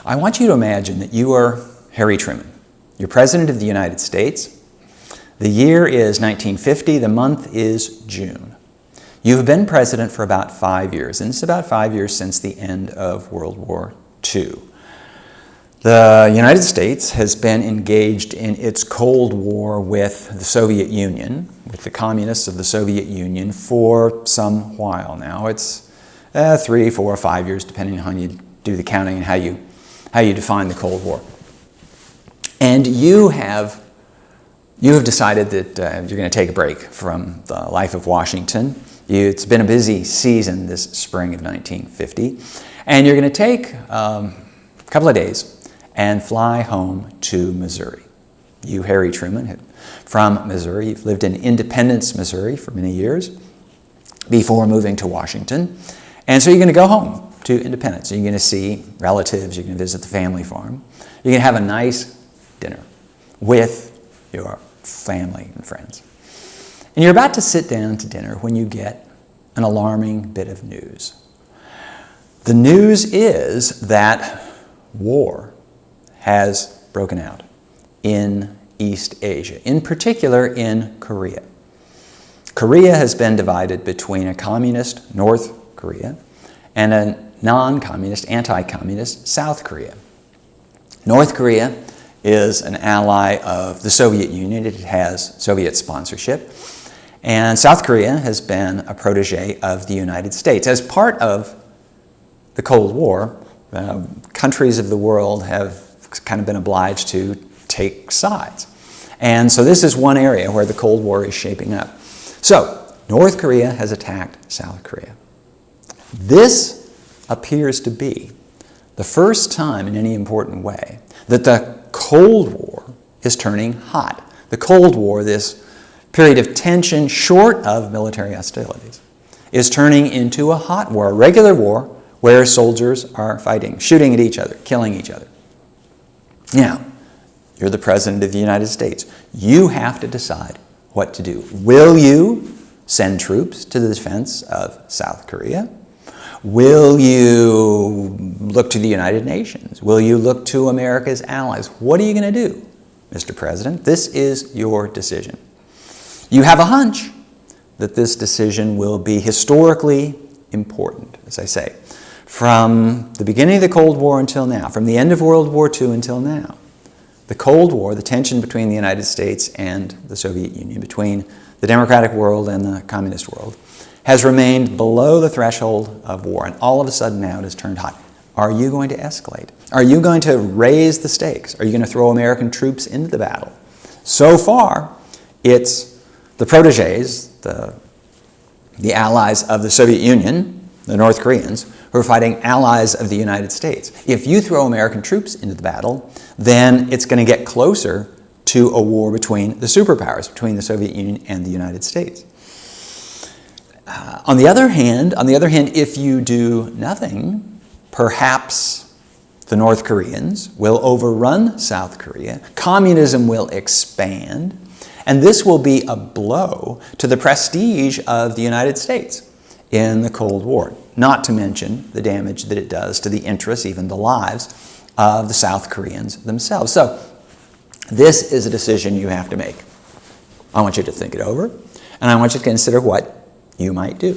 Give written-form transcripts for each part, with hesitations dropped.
I want you to imagine that you are Harry Truman. You're President of the United States. The year is 1950. The month is June. You've been president for about 5 years, and it's about 5 years since the end of World War II. The United States has been engaged in its Cold War with the Soviet Union, with the communists of the Soviet Union, for some while now. It's 3, 4, 5 years, depending on how you do the counting and how you define the Cold War. And you have decided that you're going to take a break from the life of Washington. It's been a busy season this spring of 1950, and you're going to take a couple of days and fly home to Missouri. You, Harry Truman, from Missouri. You've lived in Independence, Missouri for many years before moving to Washington. And so you're going to go home to Independence. You're going to see relatives. You're going to visit the family farm. You're going to have a nice dinner with your family and friends. And you're about to sit down to dinner when you get an alarming bit of news. The news is that war has broken out in East Asia, in particular in Korea. Korea has been divided between a communist North Korea and a non-communist, anti-communist South Korea. North Korea is an ally of the Soviet Union. It has Soviet sponsorship. And South Korea has been a protege of the United States. As part of the Cold War, countries of the world have kind of been obliged to take sides. And so this is one area where the Cold War is shaping up. So North Korea has attacked South Korea. This appears to be the first time in any important way that the Cold War is turning hot. The Cold War, this period of tension short of military hostilities, is turning into a hot war, a regular war where soldiers are fighting, shooting at each other, killing each other. Now, you're the President of the United States. You have to decide what to do. Will you send troops to the defense of South Korea? Will you look to the United Nations? Will you look to America's allies? What are you going to do, Mr. President? This is your decision. You have a hunch that this decision will be historically important, as I say. From the beginning of the Cold War until now, from the end of World War II until now, the Cold War, the tension between the United States and the Soviet Union, between the democratic world and the communist world, has remained below the threshold of war, and all of a sudden now it has turned hot. Are you going to escalate? Are you going to raise the stakes? Are you going to throw American troops into the battle? So far, it's the proteges, the allies of the Soviet Union, the North Koreans, who are fighting allies of the United States. If you throw American troops into the battle, then it's going to get closer to a war between the superpowers, between the Soviet Union and the United States. On the other hand, if you do nothing, perhaps the North Koreans will overrun South Korea, communism will expand, and this will be a blow to the prestige of the United States in the Cold War, not to mention the damage that it does to the interests, even the lives, of the South Koreans themselves. So this is a decision you have to make. I want you to think it over, and I want you to consider what you might do.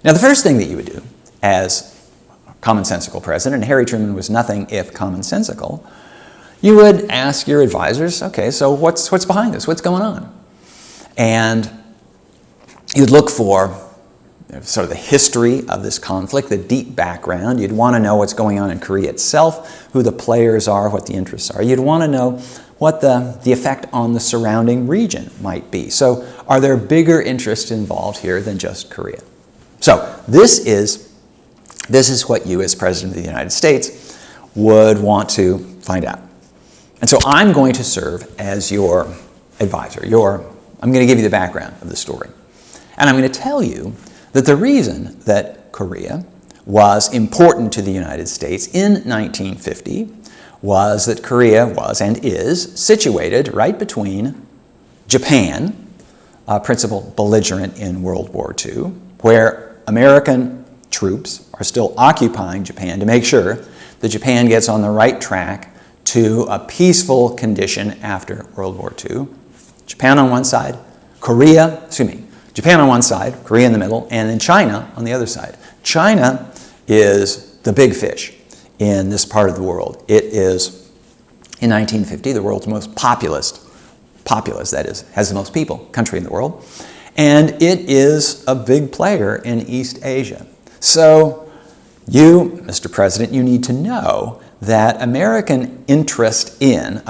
Now, the first thing that you would do as a commonsensical president, and Harry Truman was nothing if commonsensical, you would ask your advisors, okay, so what's behind this? What's going on? And you'd look for sort of the history of this conflict, the deep background. You'd want to know what's going on in Korea itself, who the players are, what the interests are. You'd want to know what the effect on the surrounding region might be. So are there bigger interests involved here than just Korea? So this is what you as President of the United States would want to find out. And so I'm going to serve as your advisor. I'm going to give you the background of the story. And I'm going to tell you that the reason that Korea was important to the United States in 1950 was that Korea was and is situated right between Japan, a principal belligerent in World War II, where American troops are still occupying Japan to make sure that Japan gets on the right track to a peaceful condition after World War II. Japan on one side, Japan on one side, Korea in the middle, and then China on the other side. China is the big fish in this part of the world. It is, in 1950, the world's most populous, that is, has the most people, country in the world. And it is a big player in East Asia. So you, Mr. President, you need to know that American interests in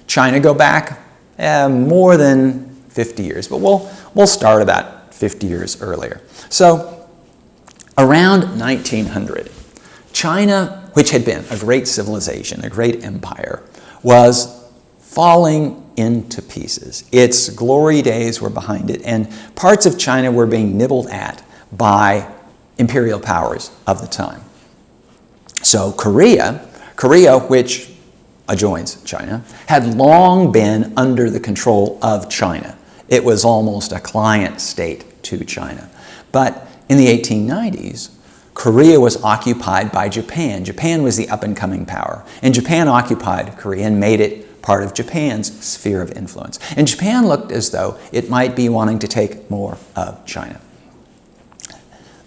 China go back more than 50 years, but we'll start about 50 years earlier. So around 1900, China, which had been a great civilization, a great empire, was falling into pieces. Its glory days were behind it, and parts of China were being nibbled at by imperial powers of the time. So Korea, which adjoins China, had long been under the control of China. It was almost a client state to China. But in the 1890s, Korea was occupied by Japan. Japan was the up-and-coming power. And Japan occupied Korea and made it part of Japan's sphere of influence. And Japan looked as though it might be wanting to take more of China.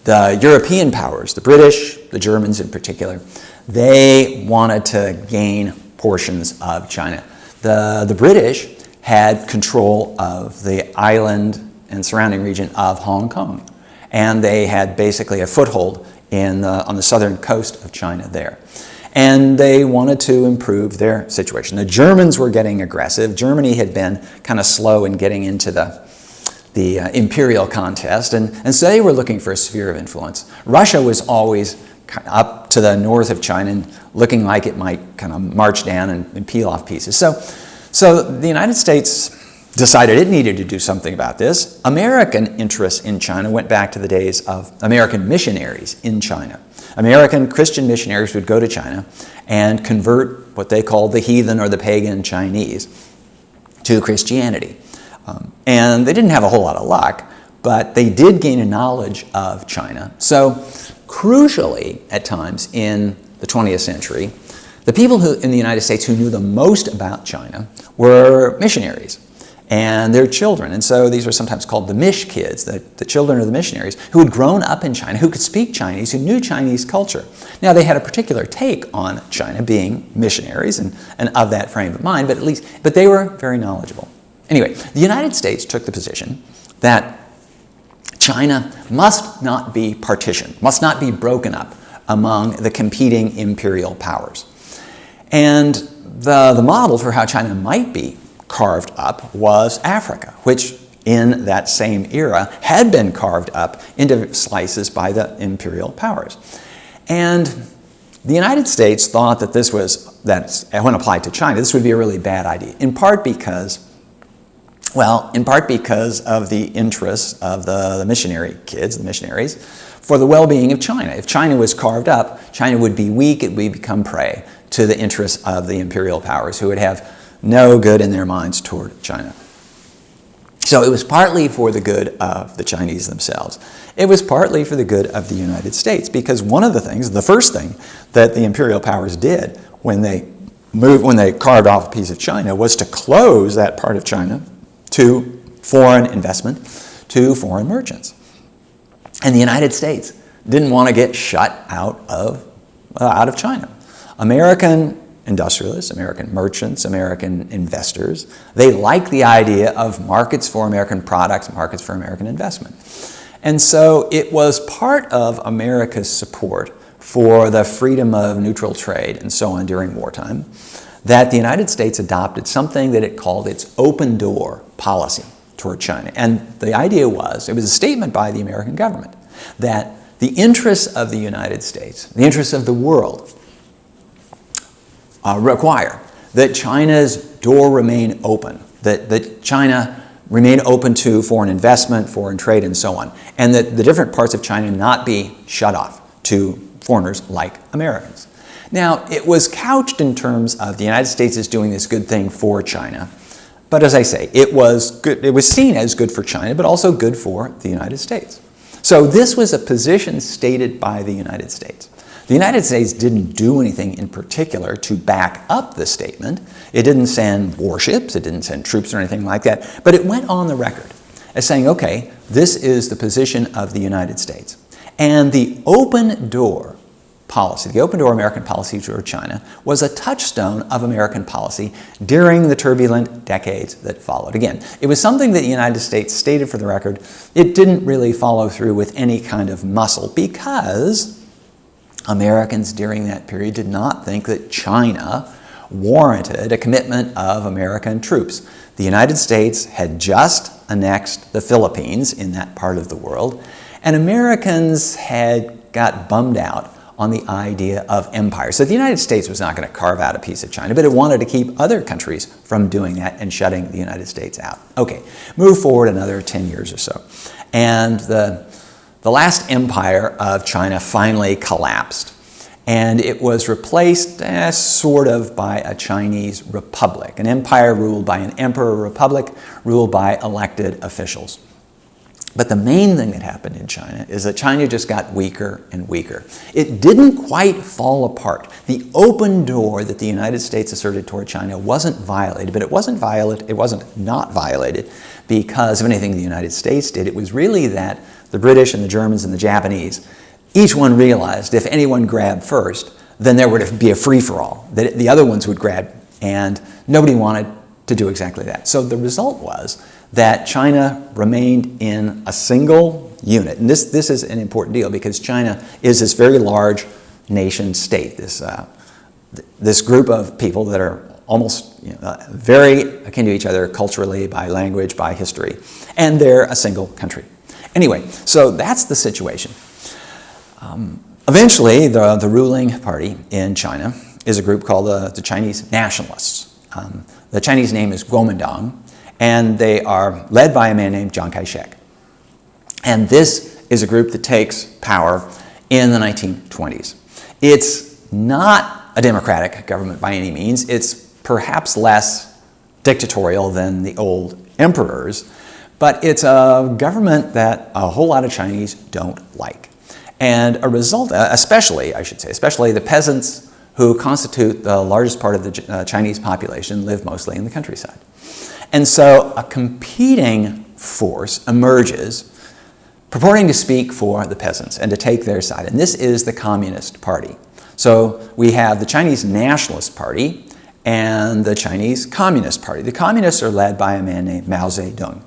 The European powers, the British, the Germans in particular, they wanted to gain portions of China. The British had control of the island and surrounding region of Hong Kong, and they had basically a foothold on the southern coast of China there. And they wanted to improve their situation. The Germans were getting aggressive. Germany had been kind of slow in getting into the imperial contest, and so they were looking for a sphere of influence. Russia was always up to the north of China and looking like it might kind of march down and peel off pieces. So the United States decided it needed to do something about this. American interests in China went back to the days of American missionaries in China. American Christian missionaries would go to China and convert what they called the heathen or the pagan Chinese to Christianity. And they didn't have a whole lot of luck, but they did gain a knowledge of China. So crucially, at times in the 20th century, the people in the United States who knew the most about China were missionaries and their children. And so these were sometimes called the Mish kids, the children of the missionaries, who had grown up in China, who could speak Chinese, who knew Chinese culture. Now, they had a particular take on China, being missionaries and of that frame of mind, but they were very knowledgeable. Anyway, the United States took the position that China must not be partitioned, must not be broken up among the competing imperial powers. And the model for how China might be carved up was Africa, which in that same era had been carved up into slices by the imperial powers. And the United States thought that when applied to China, this would be a really bad idea, in part because of the interests of the missionary kids, the missionaries, for the well-being of China. If China was carved up, China would be weak, it would become prey to the interests of the imperial powers, who would have no good in their minds toward China. So it was partly for the good of the Chinese themselves. It was partly for the good of the United States, because the first thing that the imperial powers did when they carved off a piece of China was to close that part of China to foreign investment, to foreign merchants. And the United States didn't want to get shut out of China. American industrialists, American merchants, American investors, they like the idea of markets for American products, markets for American investment. And so it was part of America's support for the freedom of neutral trade and so on during wartime that the United States adopted something that it called its open door policy toward China. And the idea it was a statement by the American government that the interests of the United States, the interests of the world, require that China's door remain open, that China remain open to foreign investment, foreign trade, and so on, and that the different parts of China not be shut off to foreigners like Americans. Now, it was couched in terms of the United States is doing this good thing for China, but as I say, it was seen as good for China, but also good for the United States. So this was a position stated by the United States, The United States didn't do anything in particular to back up the statement. It didn't send warships, it didn't send troops or anything like that, but it went on the record as saying, okay, this is the position of the United States. And the open door policy, the open door American policy toward China, was a touchstone of American policy during the turbulent decades that followed. Again, it was something that the United States stated for the record. It didn't really follow through with any kind of muscle because Americans during that period did not think that China warranted a commitment of American troops. The United States had just annexed the Philippines in that part of the world, and Americans had got bummed out on the idea of empire. So the United States was not going to carve out a piece of China, but it wanted to keep other countries from doing that and shutting the United States out. Okay, move forward another 10 years or so. And the last empire of China finally collapsed. And it was replaced sort of by a Chinese republic, an empire ruled by an emperor, a republic ruled by elected officials. But the main thing that happened in China is that China just got weaker and weaker. It didn't quite fall apart. The open door that the United States asserted toward China wasn't violated, but it wasn't not violated because of anything the United States did. It was really that the British and the Germans and the Japanese, each one realized if anyone grabbed first, then there would be a free-for-all, that the other ones would grab, and nobody wanted to do exactly that. So the result was that China remained in a single unit. And this is an important deal because China is this very large nation state, this group of people that are almost very akin to each other culturally, by language, by history, and they're a single country. Anyway, so that's the situation. Eventually, the ruling party in China is a group called the Chinese Nationalists. The Chinese name is Kuomintang, and they are led by a man named Chiang Kai-shek. And this is a group that takes power in the 1920s. It's not a democratic government by any means. It's perhaps less dictatorial than the old emperors, but it's a government that a whole lot of Chinese don't like. And a result, especially the peasants who constitute the largest part of the Chinese population, live mostly in the countryside. And so a competing force emerges purporting to speak for the peasants and to take their side. And this is the Communist Party. So we have the Chinese Nationalist Party and the Chinese Communist Party. The Communists are led by a man named Mao Zedong.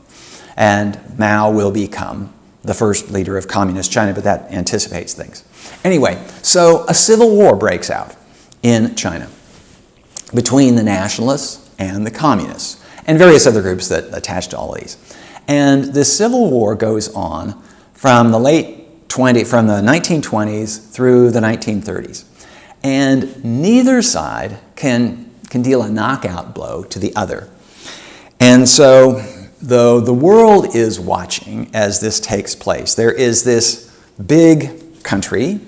And Mao will become the first leader of Communist China, but that anticipates things. Anyway, so a civil war breaks out in China between the Nationalists and the Communists, and various other groups that attach to all these. And this civil war goes on from the 1920s through the 1930s. And neither side can deal a knockout blow to the other. And so the world is watching as this takes place. There is this big country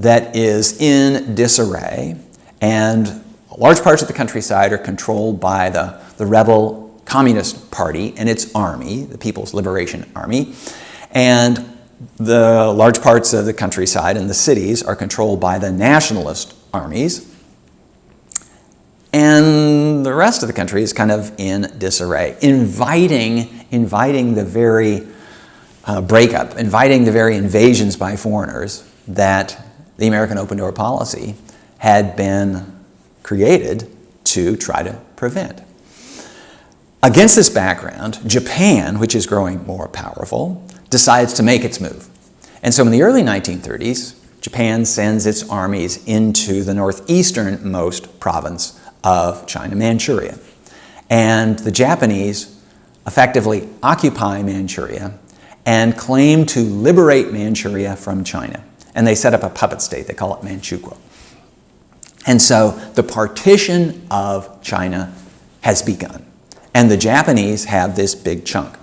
that is in disarray, and large parts of the countryside are controlled by the rebel Communist Party and its army, the People's Liberation Army, and the large parts of the countryside and the cities are controlled by the nationalist armies, and the rest of the country is kind of in disarray, inviting the very breakup, inviting the very invasions by foreigners that the American open door policy had been created to try to prevent. Against this background, Japan, which is growing more powerful, decides to make its move. And so in the early 1930s, Japan sends its armies into the northeasternmost province of China, Manchuria. And the Japanese effectively occupy Manchuria and claim to liberate Manchuria from China. And they set up a puppet state. They call it Manchukuo. And so the partition of China has begun. And the Japanese have this big chunk.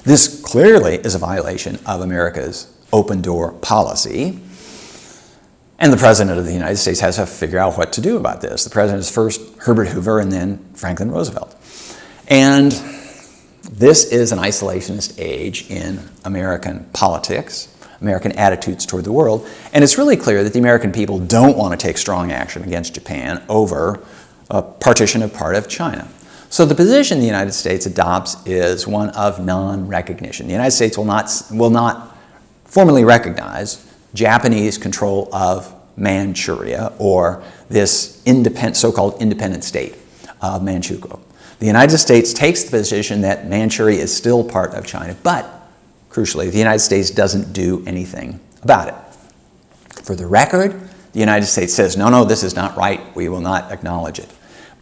This clearly is a violation of America's open door policy. And the President of the United States has to figure out what to do about this. The President is first Herbert Hoover and then Franklin Roosevelt. And this is an isolationist age in American politics. American attitudes toward the world. And it's really clear that the American people don't want to take strong action against Japan over a partition of part of China. So the position the United States adopts is one of non-recognition. The United States will not formally recognize Japanese control of Manchuria or this so-called independent state of Manchukuo. The United States takes the position that Manchuria is still part of China, but crucially, the United States doesn't do anything about it. For the record, the United States says, no, this is not right, we will not acknowledge it.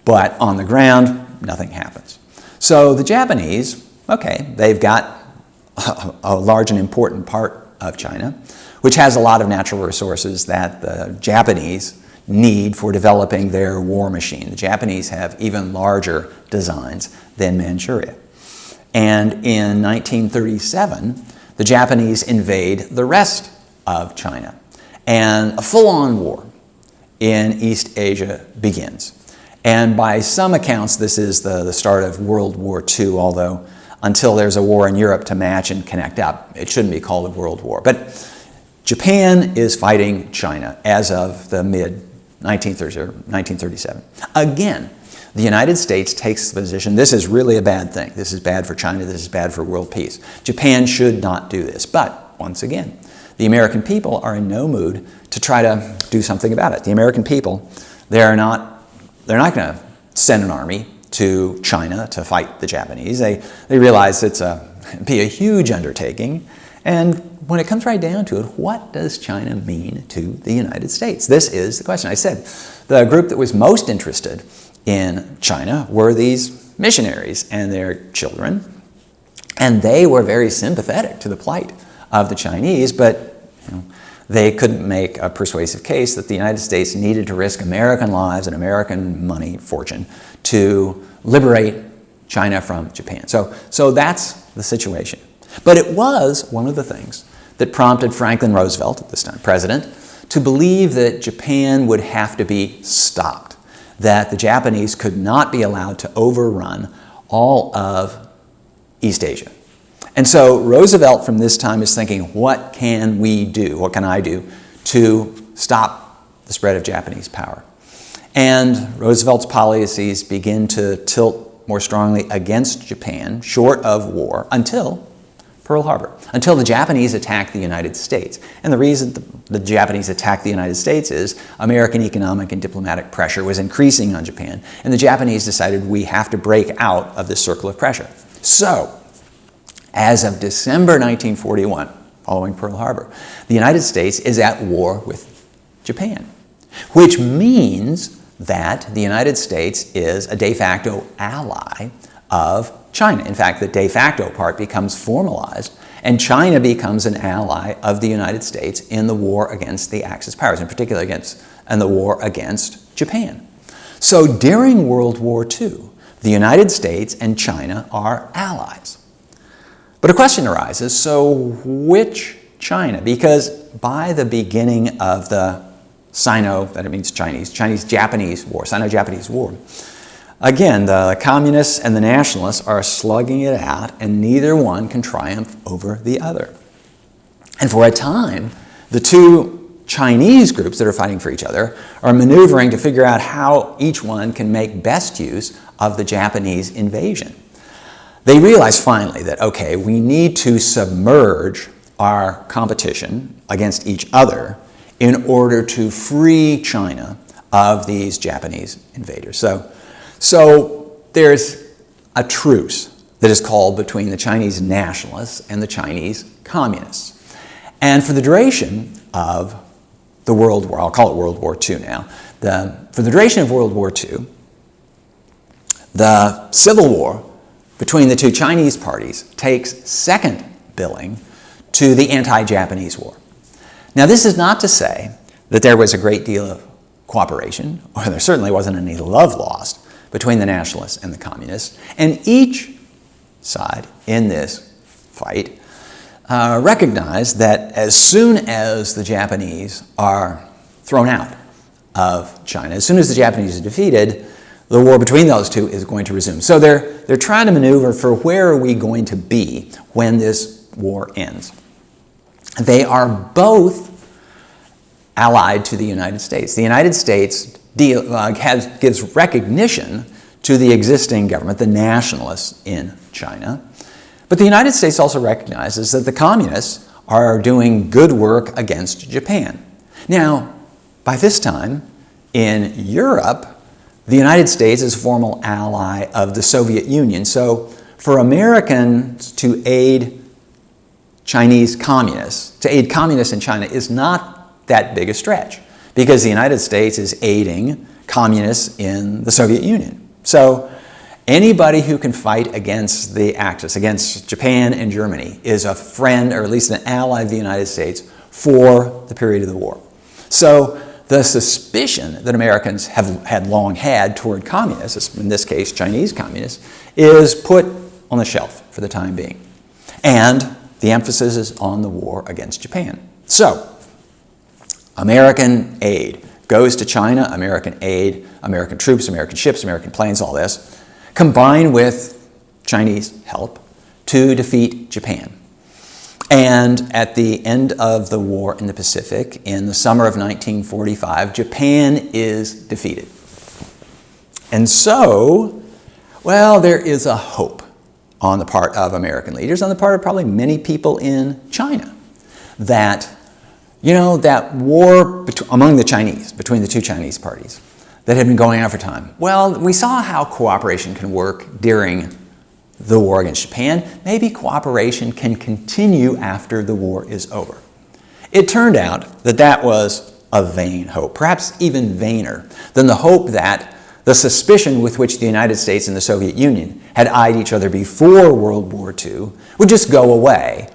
But on the ground, nothing happens. So the Japanese, okay, they've got a large and important part of China, which has a lot of natural resources that the Japanese need for developing their war machine. The Japanese have even larger designs than Manchuria. And in 1937, the Japanese invade the rest of China, and a full-on war in East Asia begins. And by some accounts, this is the start of World War II, although until there's a war in Europe to match and connect up, it shouldn't be called a world war. But Japan is fighting China as of the mid-1930s or 1937. Again, the United States takes the position, this is really a bad thing. This is bad for China, this is bad for world peace. Japan should not do this. But, once again, the American people are in no mood to try to do something about it. The American people, they're not going to send an army to China to fight the Japanese. They realize it'd be a huge undertaking. And when it comes right down to it, what does China mean to the United States? This is the question. I said the group that was most interested in China were these missionaries and their children. And they were very sympathetic to the plight of the Chinese, but they couldn't make a persuasive case that the United States needed to risk American lives and American money, fortune, to liberate China from Japan. So that's the situation. But it was one of the things that prompted Franklin Roosevelt, at this time president, to believe that Japan would have to be stopped, that the Japanese could not be allowed to overrun all of East Asia. And so Roosevelt from this time is thinking, what can we do, what can I do to stop the spread of Japanese power? And Roosevelt's policies begin to tilt more strongly against Japan, short of war, until Pearl Harbor, until the Japanese attack the United States. And the reason the Japanese attacked the United States is American economic and diplomatic pressure was increasing on Japan, and the Japanese decided we have to break out of this circle of pressure. So, as of December 1941, following Pearl Harbor, the United States is at war with Japan, which means that the United States is a de facto ally of China. In fact, the de facto part becomes formalized, and China becomes an ally of the United States in the war against the Axis powers, in particular in the war against Japan. So during World War II, the United States and China are allies. But a question arises, so which China? Because by the beginning of the Chinese-Japanese War, Sino-Japanese War, again, the communists and the nationalists are slugging it out, and neither one can triumph over the other. And for a time, the two Chinese groups that are fighting for each other are maneuvering to figure out how each one can make best use of the Japanese invasion. They realize finally that, okay, we need to submerge our competition against each other in order to free China of these Japanese invaders. So there's a truce that is called between the Chinese nationalists and the Chinese communists. And for the duration of the World War, I'll call it World War II now, for the duration of World War II, the Civil War between the two Chinese parties takes second billing to the anti-Japanese war. Now, this is not to say that there was a great deal of cooperation, or there certainly wasn't any love lost between the nationalists and the communists, and each side in this fight recognized that as soon as the Japanese are thrown out of China, as soon as the Japanese are defeated, the war between those two is going to resume. So they're trying to maneuver for where are we going to be when this war ends. They are both allied to the United States. The United States gives recognition to the existing government, the nationalists in China. But the United States also recognizes that the communists are doing good work against Japan. Now, by this time, in Europe, the United States is a formal ally of the Soviet Union. So for Americans to aid Chinese communists, to aid communists in China is not that big a stretch, because the United States is aiding communists in the Soviet Union. So anybody who can fight against the Axis, against Japan and Germany, is a friend, or at least an ally of the United States for the period of the war. So the suspicion that Americans had long had toward communists, in this case Chinese communists, is put on the shelf for the time being. And the emphasis is on the war against Japan. So American aid goes to China, American aid, American troops, American ships, American planes, all this, combined with Chinese help to defeat Japan. And at the end of the war in the Pacific, in the summer of 1945, Japan is defeated. And so, well, there is a hope on the part of American leaders, on the part of probably many people in China, that, you know, that war among the Chinese, between the two Chinese parties, that had been going on for time. Well, we saw how cooperation can work during the war against Japan. Maybe cooperation can continue after the war is over. It turned out that that was a vain hope, perhaps even vainer than the hope that the suspicion with which the United States and the Soviet Union had eyed each other before World War II would just go away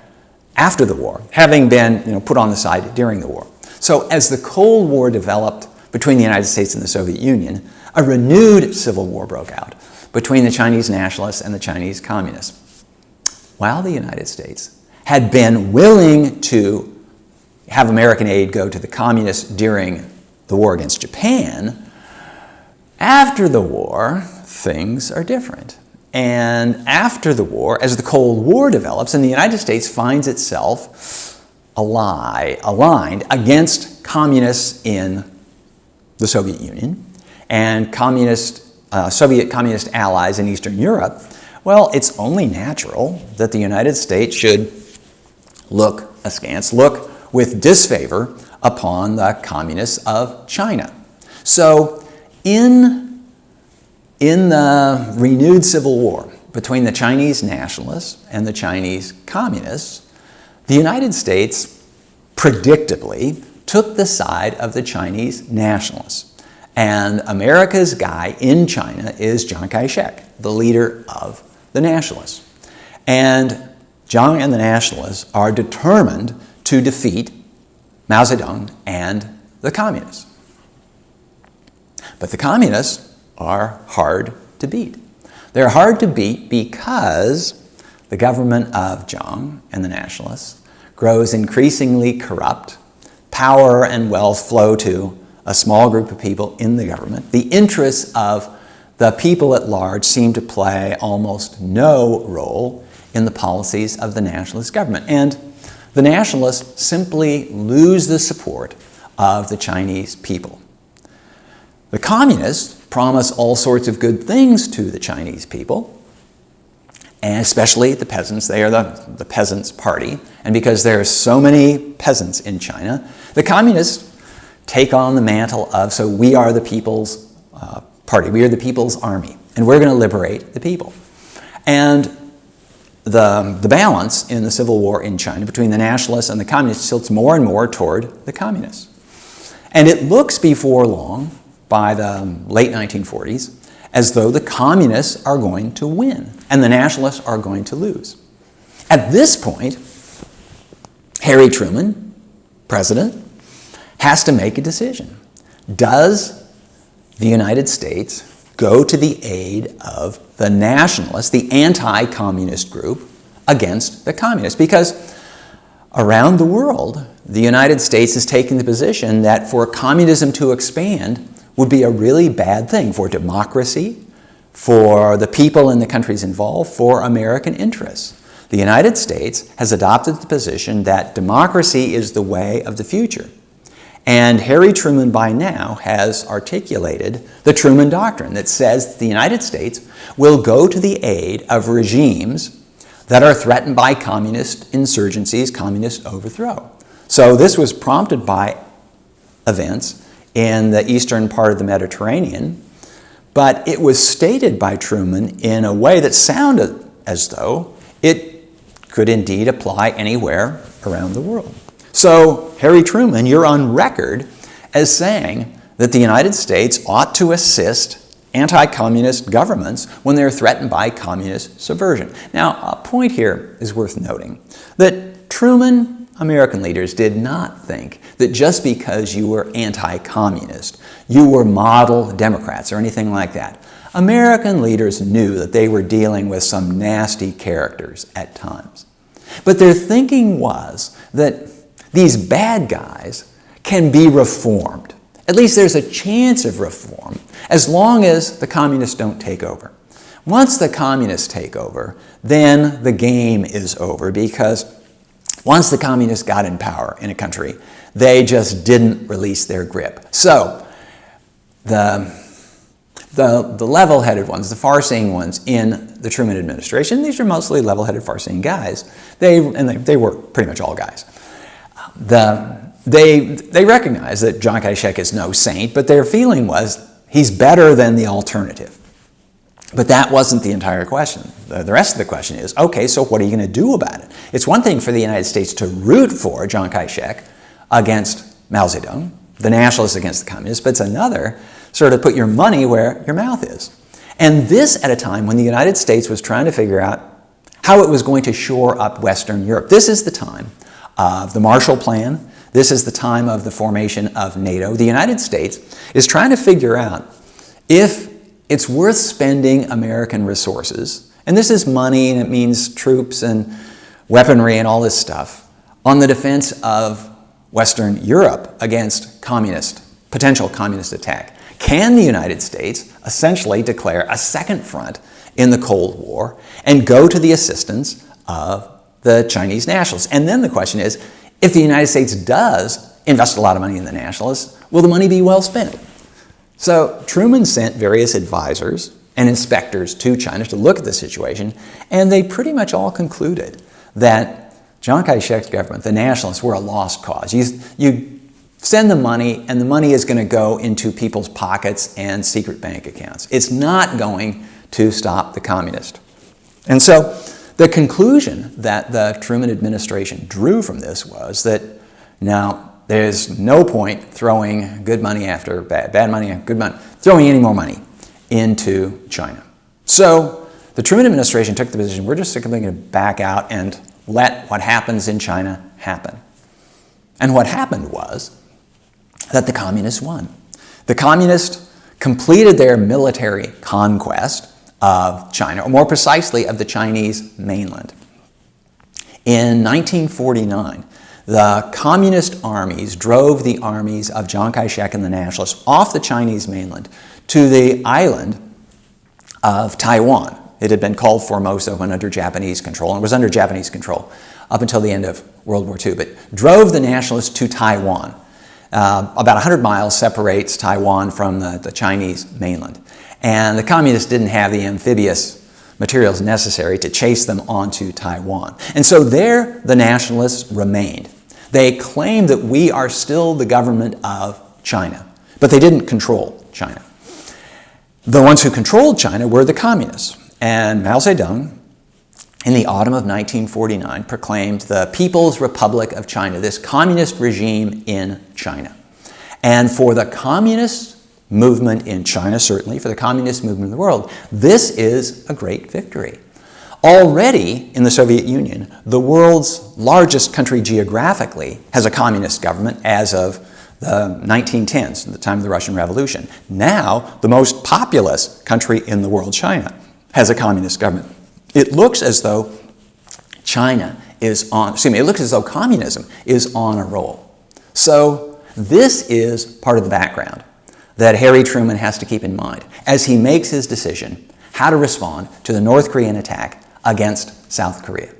after the war, having been put on the side during the war. So as the Cold War developed between the United States and the Soviet Union, a renewed civil war broke out between the Chinese nationalists and the Chinese communists. While the United States had been willing to have American aid go to the communists during the war against Japan, after the war, things are different. And after the war, as the Cold War develops, and the United States finds itself aligned against communists in the Soviet Union and Soviet communist allies in Eastern Europe, well, it's only natural that the United States should look askance, look with disfavor upon the communists of China. So in the renewed civil war between the Chinese nationalists and the Chinese communists, the United States predictably took the side of the Chinese nationalists. And America's guy in China is Chiang Kai-shek, the leader of the nationalists. And Chiang and the nationalists are determined to defeat Mao Zedong and the communists. But the communists are hard to beat. They're hard to beat because the government of Chiang and the nationalists grows increasingly corrupt. Power and wealth flow to a small group of people in the government. The interests of the people at large seem to play almost no role in the policies of the nationalist government. And the nationalists simply lose the support of the Chinese people. The communists promise all sorts of good things to the Chinese people, and especially the peasants. They are the peasants' party. And because there are so many peasants in China, the communists take on the mantle of, so we are the people's party, we are the people's army, and we're going to liberate the people. And the balance in the civil war in China between the nationalists and the communists tilts more and more toward the communists. And it looks before long, by the late 1940s, as though the communists are going to win and the nationalists are going to lose. At this point, Harry Truman, president, has to make a decision. Does the United States go to the aid of the nationalists, the anti-communist group, against the communists? Because around the world, the United States is taking the position that for communism to expand would be a really bad thing for democracy, for the people in the countries involved, for American interests. The United States has adopted the position that democracy is the way of the future. And Harry Truman by now has articulated the Truman Doctrine that says that the United States will go to the aid of regimes that are threatened by communist insurgencies, communist overthrow. So this was prompted by events in the eastern part of the Mediterranean, but it was stated by Truman in a way that sounded as though it could indeed apply anywhere around the world. So, Harry Truman, you're on record as saying that the United States ought to assist anti-communist governments when they're threatened by communist subversion. Now, a point here is worth noting that Truman, American leaders, did not think that just because you were anti-communist, you were model Democrats or anything like that. American leaders knew that they were dealing with some nasty characters at times. But their thinking was that these bad guys can be reformed. At least there's a chance of reform as long as the communists don't take over. Once the communists take over, then the game is over, because once the communists got in power in a country, they just didn't release their grip. So the level-headed ones, the far-seeing ones in the Truman administration, these are mostly level-headed, far-seeing guys. They were pretty much all guys. They recognize that Chiang Kai-shek is no saint, but their feeling was he's better than the alternative. But that wasn't the entire question. The rest of the question is, okay, so what are you going to do about it? It's one thing for the United States to root for Chiang Kai-shek against Mao Zedong, the nationalists against the communists, but it's another sort of put your money where your mouth is. And this at a time when the United States was trying to figure out how it was going to shore up Western Europe. This is the time of the Marshall Plan. This is the time of the formation of NATO. The United States is trying to figure out if it's worth spending American resources, and this is money and it means troops and weaponry and all this stuff, on the defense of Western Europe against potential communist attack. Can the United States essentially declare a second front in the Cold War and go to the assistance of the Chinese nationalists? And then the question is, if the United States does invest a lot of money in the nationalists, will the money be well spent? So Truman sent various advisors and inspectors to China to look at the situation, and they pretty much all concluded that Chiang Kai-shek's government, the nationalists, were a lost cause. You send the money, and the money is going to go into people's pockets and secret bank accounts. It's not going to stop the communists. And so the conclusion that the Truman administration drew from this was that now there's no point throwing good money after bad money after good money, throwing any more money into China. So the Truman administration took the position, we're just simply going to back out and let what happens in China happen. And what happened was that the communists won. The communists completed their military conquest of China, or more precisely of the Chinese mainland. In 1949, the communist armies drove the armies of Chiang Kai-shek and the nationalists off the Chinese mainland to the island of Taiwan. It had been called Formosa when under Japanese control, and was under Japanese control up until the end of World War II, but drove the nationalists to Taiwan. About 100 miles separates Taiwan from the Chinese mainland. And the communists didn't have the amphibious materials necessary to chase them onto Taiwan. And so there the nationalists remained. They claimed that we are still the government of China, but they didn't control China. The ones who controlled China were the communists. And Mao Zedong, in the autumn of 1949, proclaimed the People's Republic of China, this communist regime in China. And for the communist movement in China, certainly, for the communist movement in the world, this is a great victory. Already in the Soviet Union, the world's largest country geographically has a communist government as of the 1910s, the time of the Russian Revolution. Now, the most populous country in the world, China, has a communist government. It looks as though it looks as though communism is on a roll. So this is part of the background that Harry Truman has to keep in mind as he makes his decision how to respond to the North Korean attack against South Korea.